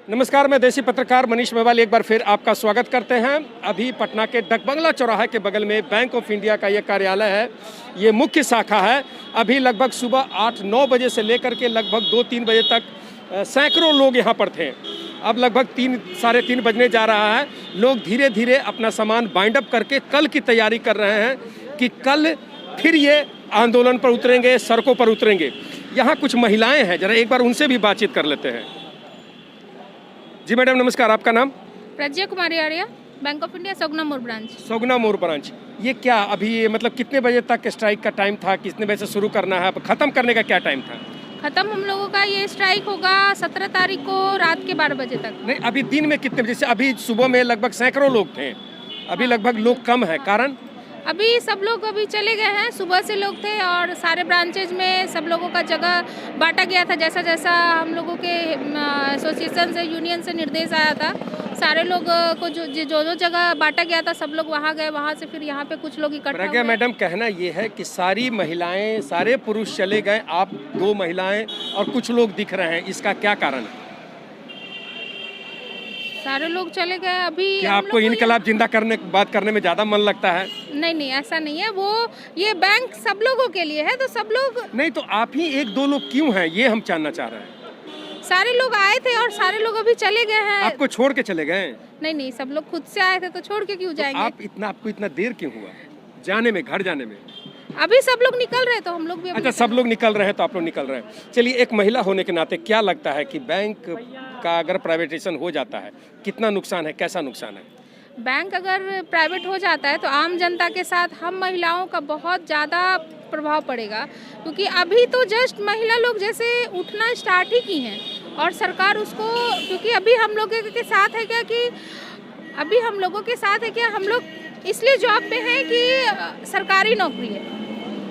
नमस्कार, मैं देसी पत्रकार मनीष मेवाल एक बार फिर आपका स्वागत करते हैं। अभी पटना के डकबंगला चौराहे के बगल में बैंक ऑफ इंडिया का ये कार्यालय है, ये मुख्य शाखा है। अभी लगभग सुबह 8-9 बजे से लेकर के लगभग 2-3 बजे तक सैकड़ों लोग यहाँ पर थे। अब लगभग 3-3:30 बजने जा रहा है। लोग धीरे धीरे अपना सामान बाइंड अप करके कल की तैयारी कर रहे हैं कि कल फिर ये आंदोलन पर उतरेंगे, सड़कों पर उतरेंगे। यहाँ कुछ महिलाएं हैं, जरा एक बार उनसे भी बातचीत कर लेते हैं। जी मैडम नमस्कार, आपका नाम? प्रज्ञा कुमारी आर्या, बैंक ऑफ इंडिया सगुना मोड़ ब्रांच। सगुना मोड़ ब्रांच। ये क्या अभी मतलब कितने बजे तक स्ट्राइक का टाइम था? कितने बजे से शुरू करना है? खत्म करने का क्या टाइम था? खत्म हम लोगों का ये स्ट्राइक होगा 17 तारीख को रात के 12 बजे तक। नहीं, अभी दिन में कितने बजे से? अभी सुबह में लगभग सैकड़ों लोग थे, अभी लगभग लोग कम है, कारण? अभी सब लोग अभी चले गए हैं, सुबह से लोग थे और सारे ब्रांचेज में सब लोगों का जगह बांटा गया था। जैसा जैसा हम लोगों के एसोसिएशन से, यूनियन से निर्देश आया था, सारे लोग को जो जो जगह बांटा गया था सब लोग वहाँ गए। वहाँ से फिर यहाँ पे कुछ लोग इकट्ठा हुए। मैडम कहना ये है कि सारी महिलाएं, सारे पुरुष चले गए, आप 2 महिलाएं और कुछ लोग दिख रहे हैं, इसका क्या कारण है? सारे लोग चले गए। अभी क्या आपको इनकलाब जिंदा बात करने में ज़्यादा मन लगता है? नहीं, ऐसा नहीं है। वो ये बैंक सब लोगों के लिए है, तो सब लोग नहीं, तो आप ही 1-2 लोग क्यों हैं, ये हम जानना चाह रहे हैं। सारे लोग आए थे और सारे लोग अभी चले गए हैं। आपको छोड़ के चले गए? नहीं, सब लोग खुद से आए थे, तो छोड़ के क्यों जाएंगे? आपको इतना देर क्यों हुआ जाने में, घर जाने में? अभी सब लोग निकल रहे तो हम लोग भी। अच्छा, सब लोग निकल रहे हैं तो आप लोग निकल रहे हैं। चलिए, एक महिला होने के नाते क्या लगता है कि बैंक का अगर प्राइवेटाइजेशन हो जाता है कितना नुकसान है, कैसा नुकसान है? बैंक अगर प्राइवेट हो जाता है तो आम जनता के साथ हम महिलाओं का बहुत ज़्यादा प्रभाव पड़ेगा, क्योंकि अभी तो जस्ट महिला लोग जैसे उठना स्टार्ट ही की हैं और सरकार उसको, क्योंकि अभी हम लोगों के साथ है क्या कि अभी हम लोगों के साथ है क्या, हम लोग इसलिए जॉब पे हैं कि सरकारी नौकरी है।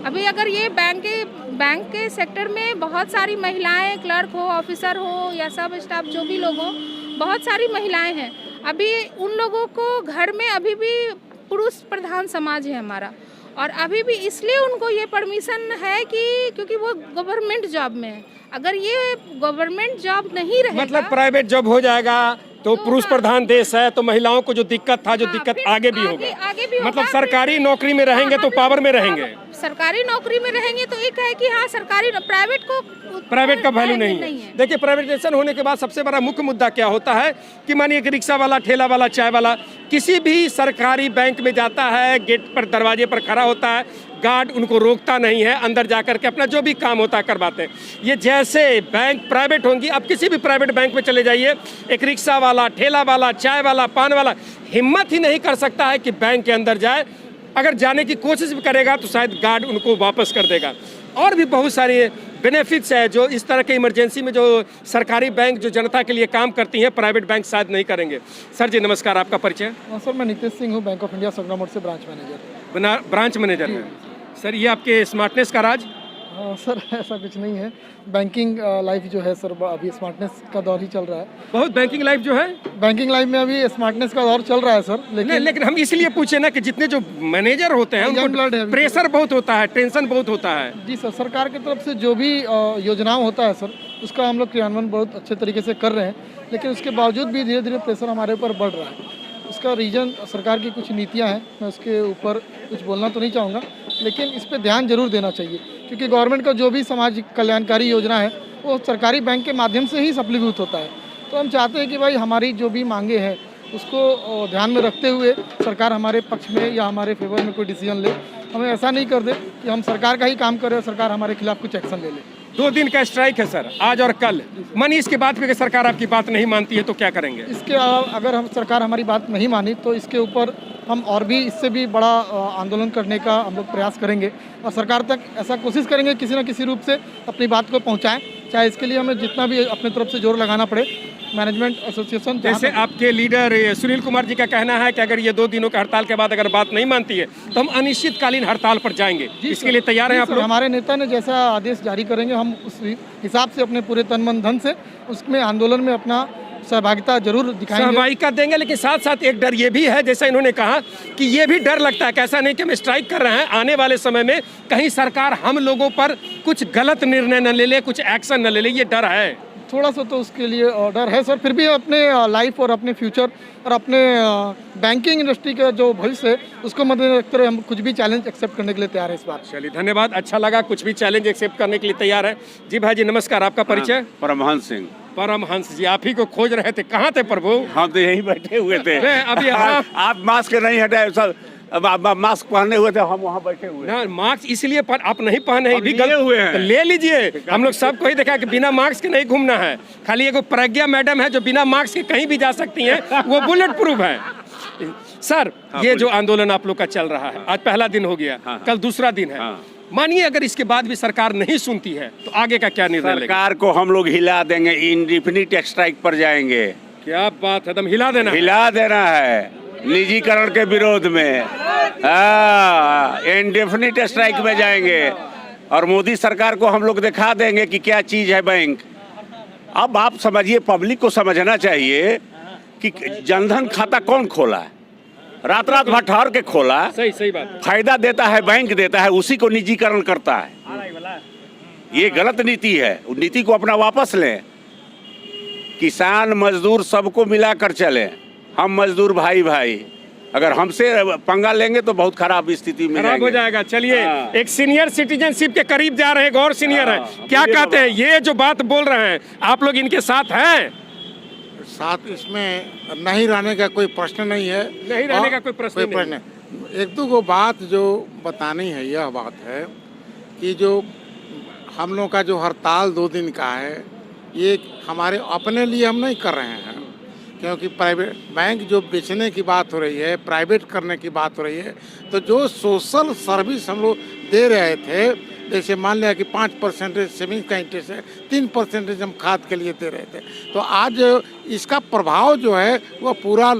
अभी अगर ये बैंक के सेक्टर में बहुत सारी महिलाएं, क्लर्क हो, ऑफिसर हो या सब स्टाफ जो भी लोग हो, बहुत सारी महिलाएं हैं। अभी उन लोगों को घर में अभी भी पुरुष प्रधान समाज है हमारा, और अभी भी इसलिए उनको ये परमिशन है कि क्योंकि वो गवर्नमेंट जॉब में है। अगर ये गवर्नमेंट जॉब नहीं रहेगा, मतलब प्राइवेट जॉब हो जाएगा तो पुरुष प्रधान देश है, तो महिलाओं को जो दिक्कत था, जो दिक्कत आगे भी होगा। मतलब सरकारी नौकरी में रहेंगे तो पावर में रहेंगे। सरकारी नौकरी में रहेंगे तो एक है कि हाँ, प्राइवेट का वैल्यू नहीं है। देखिए, प्राइवेटाइजेशन होने के बाद सबसे बड़ा मुख्य मुद्दा क्या होता है कि मानिए कि रिक्शा वाला, ठेला वाला, चाय वाला किसी भी सरकारी बैंक में जाता है, गेट पर, दरवाजे पर खड़ा होता है, गार्ड उनको रोकता नहीं है, अंदर जाकर के अपना जो भी काम होता है करवाते हैं। ये जैसे बैंक प्राइवेट होंगी, आप किसी भी प्राइवेट बैंक में चले जाइए, एक रिक्शा वाला, ठेला वाला, चाय वाला, पान वाला हिम्मत ही नहीं कर सकता है कि बैंक के अंदर जाए। अगर जाने की कोशिश भी करेगा तो शायद गार्ड उनको वापस कर देगा। और भी बहुत सारे बेनिफिट्स है जो इस तरह के इमरजेंसी में जो सरकारी बैंक जो जनता के लिए काम करती हैं, प्राइवेट बैंक शायद नहीं करेंगे। सर जी नमस्कार, आपका परिचय? सर, मैं नितेश सिंह हूँ, बैंक ऑफ इंडिया सगुना मोड़ से ब्रांच मैनेजर हैं। सर, ये आपके स्मार्टनेस का राज? सर, ऐसा कुछ नहीं है। बैंकिंग लाइफ जो है सर, अभी स्मार्टनेस का दौर ही चल रहा है। बहुत बैंकिंग लाइफ जो है, बैंकिंग लाइफ में अभी स्मार्टनेस का दौर चल रहा है सर। लेकिन हम इसलिए पूछे ना कि जितने जो मैनेजर होते हैं उनको प्रेशर बहुत होता है, टेंशन बहुत होता है। जी सर, सरकार की तरफ से जो भी योजनाओं होता है सर, उसका हम लोग क्रियान्वयन बहुत अच्छे तरीके से कर रहे हैं, लेकिन उसके बावजूद भी धीरे धीरे प्रेशर हमारे ऊपर बढ़ रहा है। उसका रीजन सरकार की कुछ नीतियाँ हैं, मैं उसके ऊपर कुछ बोलना तो नहीं चाहूँगा, लेकिन इस पर ध्यान जरूर देना चाहिए, क्योंकि गवर्नमेंट का जो भी समाज कल्याणकारी योजना है वो सरकारी बैंक के माध्यम से ही सफलीभूत होता है। तो हम चाहते हैं कि भाई हमारी जो भी मांगे हैं उसको ध्यान में रखते हुए सरकार हमारे पक्ष में या हमारे फेवर में कोई डिसीजन ले। हमें ऐसा नहीं कर दे कि हम सरकार का ही काम करें और सरकार हमारे खिलाफ कुछ एक्शन ले ले। 2 दिन का स्ट्राइक है सर, आज और कल। मानिए इसके बाद भी सरकार आपकी बात नहीं मानती है तो क्या करेंगे? इसके अगर हम सरकार हमारी बात नहीं मानी तो इसके ऊपर हम और भी इससे भी बड़ा आंदोलन करने का हम लोग प्रयास करेंगे और सरकार तक ऐसा कोशिश करेंगे किसी न किसी रूप से अपनी बात को पहुंचाएं। चाहे इसके लिए हमें जितना भी अपनी तरफ से जोर लगाना पड़े। मैनेजमेंट एसोसिएशन, जैसे आपके लीडर सुनील कुमार जी का कहना है कि अगर ये 2 दिनों के हड़ताल के बाद अगर बात नहीं मानती है तो हम अनिश्चितकालीन हड़ताल पर जाएंगे, इसके लिए तैयार हैं आप लोग? हमारे नेता ने जैसा आदेश जारी करेंगे हम उस हिसाब से अपने पूरे तन मन धन से उसमें आंदोलन में अपना सहभागिता जरूर दिखाएंगे, सहभागिता देंगे। लेकिन साथ साथ एक डर ये भी है, जैसा इन्होंने कहा कि ये भी डर लगता है कि ऐसा नहीं कि हम स्ट्राइक कर रहे हैं, आने वाले समय में कहीं सरकार हम लोगों पर कुछ गलत निर्णय न ले ले, कुछ एक्शन न ले ले, ये डर है। थोड़ा सा तो उसके लिए डर है सर। फिर भी अपने लाइफ और अपने फ्यूचर और अपने बैंकिंग इंडस्ट्री का जो भविष्य है उसको मद्देनजर रखते हुए हम कुछ भी चैलेंज एक्सेप्ट करने के लिए तैयार है इस बार। चलिए धन्यवाद, अच्छा लगा, कुछ भी चैलेंज एक्सेप्ट करने के लिए तैयार है। जी भाई जी नमस्कार, आपका परिचय? परमहंस सिंह। परमहंस जी, आप ही को खोज रहे थे, कहाँ थे प्रभु? हम तो यहीं बैठे हुए थे। अभी आप मास्क नहीं हटाए सब, अब आप मास्क पहने हुए थे, हम वहाँ बैठे हुए ना, मास्क इसलिए आप नहीं पहने हैं, भी लिए हुए हैं। तो ले लीजिए। हम लोग सबको ही देखा कि बिना मास्क के नहीं घूमना है। खाली एगो प्रज्ञा मैडम है जो बिना मास्क के कहीं भी जा सकती हैं, वो बुलेट प्रूफ है। सर ये जो आंदोलन आप लोग का चल रहा है, आज पहला दिन हो गया, कल दूसरा दिन है, मानिए अगर इसके बाद भी सरकार नहीं सुनती है तो आगे का क्या निर्णय लेंगे? सरकार को हम लोग हिला देंगे, इंडेफिनिट स्ट्राइक पर जाएंगे। क्या बात है, दम हिला देना, हिला देना है निजीकरण के विरोध में। इंडेफिनिट स्ट्राइक में जाएंगे और मोदी सरकार को हम लोग दिखा देंगे कि क्या चीज है बैंक। अब आप समझिए, पब्लिक को समझना चाहिए कि जनधन खाता कौन खोला है, रात भर ठहर के खोला। सही बात। फायदा देता है बैंक देता है, उसी को निजीकरण करता है। ये गलत नीति है, उस नीति को अपना वापस लें। किसान मजदूर सबको मिलाकर चलें, हम मजदूर भाई अगर हमसे पंगा लेंगे तो बहुत खराब स्थिति में खराब हो जाएगा। चलिए एक सीनियर सिटीजनशिप के करीब जा रहे हैं, गौर सीनियर है, क्या कहते हैं? ये जो बात बोल रहे हैं आप लोग इनके साथ हैं? साथ इसमें नहीं रहने का कोई प्रश्न नहीं है। नहीं रहने का कोई प्रश्न नहीं। एक दो बात जो बतानी है, यह बात है कि जो हम लोग का जो हड़ताल 2 दिन का है, ये हमारे अपने लिए हम नहीं कर रहे हैं, क्योंकि प्राइवेट बैंक जो बेचने की बात हो रही है, प्राइवेट करने की बात हो रही है, तो जो सोशल सर्विस हम लोग दे रहे थे, जैसे मान लिया कि 5% सेविंग्स का इंटरेस्ट है, 3% हम खाद के लिए दे रहे थे, तो आज इसका प्रभाव जो है वह पूरा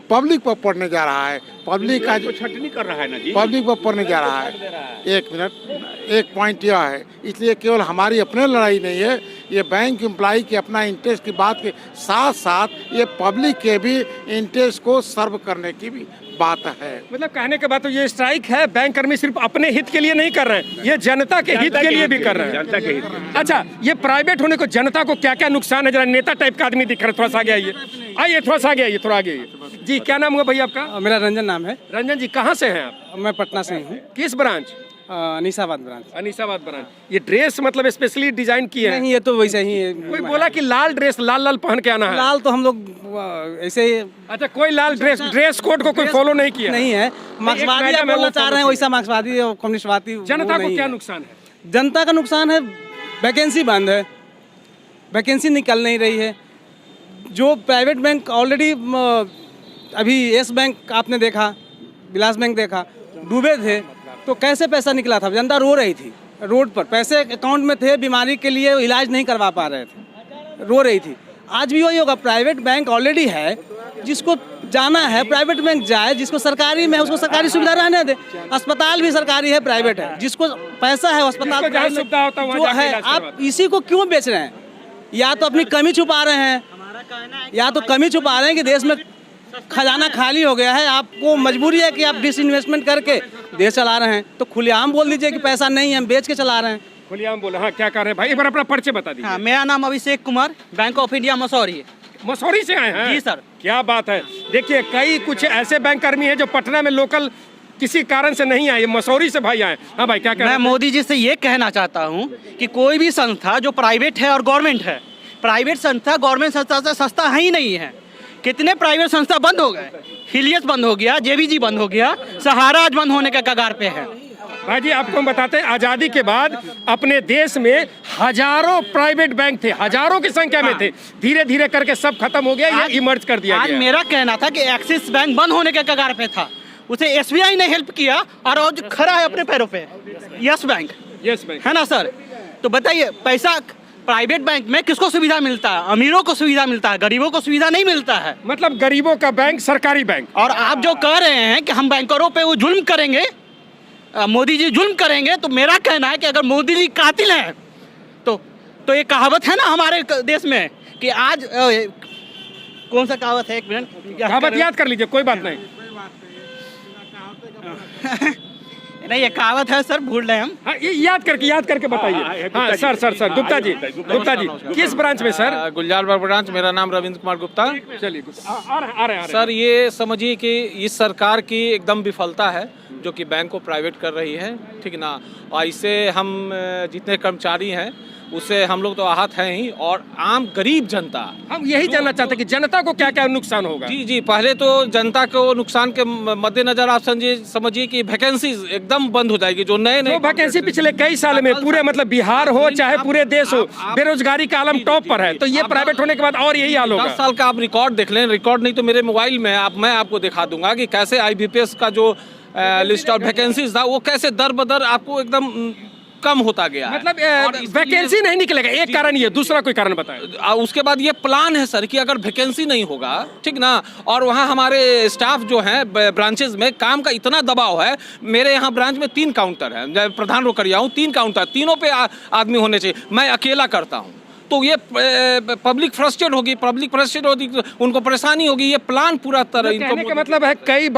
पब्लिक पर पड़ने जा रहा है। पब्लिक का जो छटनी कर रहा है ना जी, पब्लिक पर पड़ने जा रहा है। एक मिनट, एक पॉइंट यह है, इसलिए केवल हमारी अपनी लड़ाई नहीं है, ये बैंक एम्प्लॉई के अपना इंटरेस्ट की बात के साथ साथ ये पब्लिक के भी इंटरेस्ट को सर्व करने की भी बात है। मतलब कहने के बाद तो ये स्ट्राइक है, बैंक कर्मी सिर्फ अपने हित के लिए नहीं कर रहे हैं, ये जनता के हित के लिए भी कर रहे हैं। जनता के हित। अच्छा, ये प्राइवेट होने को जनता को क्या क्या नुकसान है? जरा नेता टाइप का आदमी दिख रहा है, थोड़ा सा आगे आइए, थोड़ा सा आगे आइए, थोड़ा आगे आइए। जी क्या नाम हुआ भैया आपका? मेरा रंजन नाम है। रंजन जी कहाँ से हैं आप? मैं पटना से हूँ। किस branch? Anisabad branch. Anisabad branch. ये ड्रेस मतलब स्पेशली डिजाइन किए हैं? नहीं, ये तो वैसे ही है। कोई बोला कि लाल ड्रेस लाल पहन के आना है? लाल तो हम लोग ऐसे ही। अच्छा, कोई लाल ड्रेस कोड को कोई फॉलो नहीं किया? नहीं है, मार्क्सवादी आप बोलना चाह रहे हैं, वैसा मार्क्सवादी और कम्युनिस्टवादी। जनता को क्या नुकसान है? जनता का नुकसान है, वैकेंसी बंद है, वैकेंसी निकल नहीं रही है। जो प्राइवेट बैंक ऑलरेडी, अभी येस बैंक आपने देखा, विलास बैंक देखा, डूबे थे तो कैसे पैसा निकला था? जनता रो रही थी रोड पर, पैसे अकाउंट में थे, बीमारी के लिए इलाज नहीं करवा पा रहे थे, रो रही थी। आज भी वही होगा, प्राइवेट बैंक ऑलरेडी है, जिसको जाना है प्राइवेट बैंक जाए, जिसको सरकारी में है उसको सरकारी सुविधा रहने दे। अस्पताल भी सरकारी है, प्राइवेट है, जिसको पैसा है अस्पताल जहाँ सुविधा होता है जो है। आप इसी को क्यों बेच रहे हैं? या तो अपनी कमी छुपा रहे हैं, या तो कमी छुपा रहे हैं कि देश में खजाना खाली हो गया है, आपको मजबूरी है कि आप डिसइन्वेस्टमेंट करके देश चला रहे हैं, तो खुलेआम बोल दीजिए कि पैसा नहीं है, हम बेच के चला रहे हैं। खुलेआम बोला। हाँ, क्या कर रहे हैं भाई? एक बार अपना परिचय बता दीजिए। हाँ, मेरा नाम Abhishek Kumar, Bank of India Mussoorie. Mussoorie से आए हैं? जी सर। क्या बात है। देखिए कई कुछ ऐसे बैंक कर्मी हैं जो पटना में लोकल किसी कारण से नहीं आए, मसौरी से भाई आए। हाँ भाई, क्या कह रहे हैं? मैं मोदी जी से ये कहना चाहता हूँ कि कोई भी संस्था जो प्राइवेट है और गवर्नमेंट है, प्राइवेट संस्था गवर्नमेंट संस्था से सस्ता है ही नहीं है। कितने प्राइवेट संस्था बंद हो गए, हिलियस बंद हो गया, जेबीजी बंद हो गया, सहारा आज बंद होने के कगार पे है। भाई जी आपको हम बताते हैं, आज़ादी के बाद अपने देश में हजारों प्राइवेट बैंक थे, हजारों की संख्या में थे, धीरे धीरे करके सब खत्म हो गया, ये इमर्ज कर दिया आज गया। मेरा कहना था कि एक्सिस बैंक बंद होने के कगार पे था, उसे एसबीआई ने हेल्प किया और आज खड़ा है अपने पैरों पे, यस बैंक है ना सर। तो बताइए, पैसा प्राइवेट बैंक में किसको सुविधा मिलता है? अमीरों को सुविधा मिलता है, गरीबों को सुविधा नहीं मिलता है। मतलब गरीबों का बैंक सरकारी बैंक। और आप जो कह रहे हैं कि हम बैंकरों पे वो जुल्म करेंगे, मोदी जी जुल्म करेंगे, तो मेरा कहना है कि अगर मोदी जी कातिल हैं तो ये कहावत है ना हमारे देश में कि आज कौन सा कहावत है, एक मिनट कहावत याद कर लीजिए, कोई बात नहीं। नहीं, ये कहावत है सर, भूल रहे हैं हम। हाँ, ये याद करके बताइए। हाँ सर गुप्ता जी किस ब्रांच में सर? गुलजारबाग ब्रांच। मेरा नाम रविंद्र कुमार गुप्ता। चलिए आ रहे हैं सर, ये समझिए कि इस सरकार की एकदम विफलता है जो कि बैंक को प्राइवेट कर रही है, ठीक ना। और इससे हम जितने कर्मचारी हैं उससे हम लोग तो आहत हैं ही, और आम गरीब जनता, हम यही जानना चाहते हैं कि जनता को क्या क्या नुकसान होगा। जी, पहले तो जनता को नुकसान के मद्देनजर आप समझिए कि वैकेंसी एकदम बंद हो जाएगी। जो नए वैकेंसी पिछले कई साल में पूरे मतलब बिहार हो चाहे पूरे देश हो, बेरोजगारी का आलम टॉप पर है, तो ये प्राइवेट होने के बाद और यही हाल होगा। 10 साल का आप रिकॉर्ड देख लें, रिकॉर्ड नहीं तो मेरे मोबाइल में मैं आपको दिखा दूंगा कि कैसे IBPS का जो लिस्ट ऑफ वैकेंसीज था वो कैसे दर बदर आपको एकदम कम होता गया। मतलब वैकेंसी नहीं निकलेगा, एक कारण ये, दूसरा कोई कारण बताएं। उसके बाद ये प्लान है सर कि अगर वैकेंसी नहीं होगा, ठीक ना, और वहाँ हमारे स्टाफ जो हैं ब्रांचेस में काम का इतना दबाव है। मेरे यहाँ ब्रांच में 3 काउंटर है, प्रधान रोकरिया हूँ, 3 काउंटर, तीनों पे आदमी होने चाहिए, मैं अकेला करता हूँ। तो ये पब्लिक फ्रस्ट्रेट होगी, उनको परेशानी होगी। ये प्लान पूरा तरह इनको कहने का मतलब है कई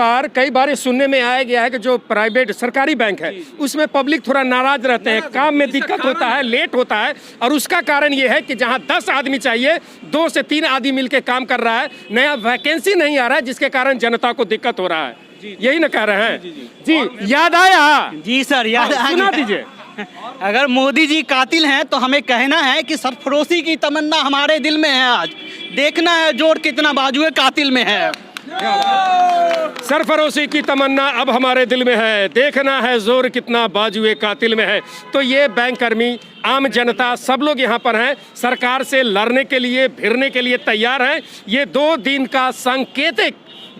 बार ये सुनने में आया गया है कि जो प्राइवेट सरकारी बैंक है उसमें पब्लिक थोड़ा नाराज रहते हैं, काम में दिक्कत होता है, लेट होता है, और उसका कारण ये है कि जहां 10 आदमी चाहिए 2 से 3 आदमी मिलकर काम कर रहा है, नया वैकेंसी नहीं आ रहा है, जिसके कारण जनता को दिक्कत हो रहा है। यही ना कह रहे हैं जी? याद आया? जी सर, याद आ सुना गया। दीजिए। अगर मोदी जी कातिल हैं तो हमें कहना है कि सरफरोशी की तमन्ना हमारे दिल में है। आज देखना है जोर कितना बाजुए कातिल में है। सरफरोशी की तमन्ना अब हमारे दिल में है, देखना है जोर कितना बाजुए कातिल में है। तो ये बैंक कर्मी, आम जनता, सब लोग यहाँ पर हैं, सरकार से लड़ने के लिए, भिड़ने के लिए तैयार हैं। ये 2 दिन का सांकेतिक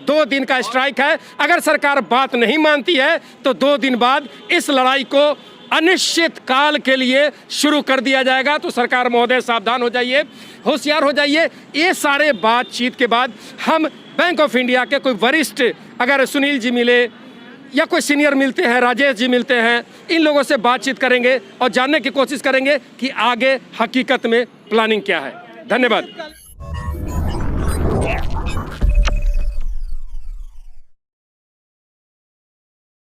2 दिन का स्ट्राइक है। अगर सरकार बात नहीं मानती है तो 2 दिन बाद इस लड़ाई को अनिश्चित काल के लिए शुरू कर दिया जाएगा। तो सरकार महोदय सावधान हो जाइए, होशियार हो जाइए। ये सारे बातचीत के बाद हम बैंक ऑफ इंडिया के कोई वरिष्ठ, अगर सुनील जी मिले या कोई सीनियर मिलते हैं, राजेश जी मिलते हैं, इन लोगों से बातचीत करेंगे और जानने की कोशिश करेंगे कि आगे हकीकत में प्लानिंग क्या है। धन्यवाद।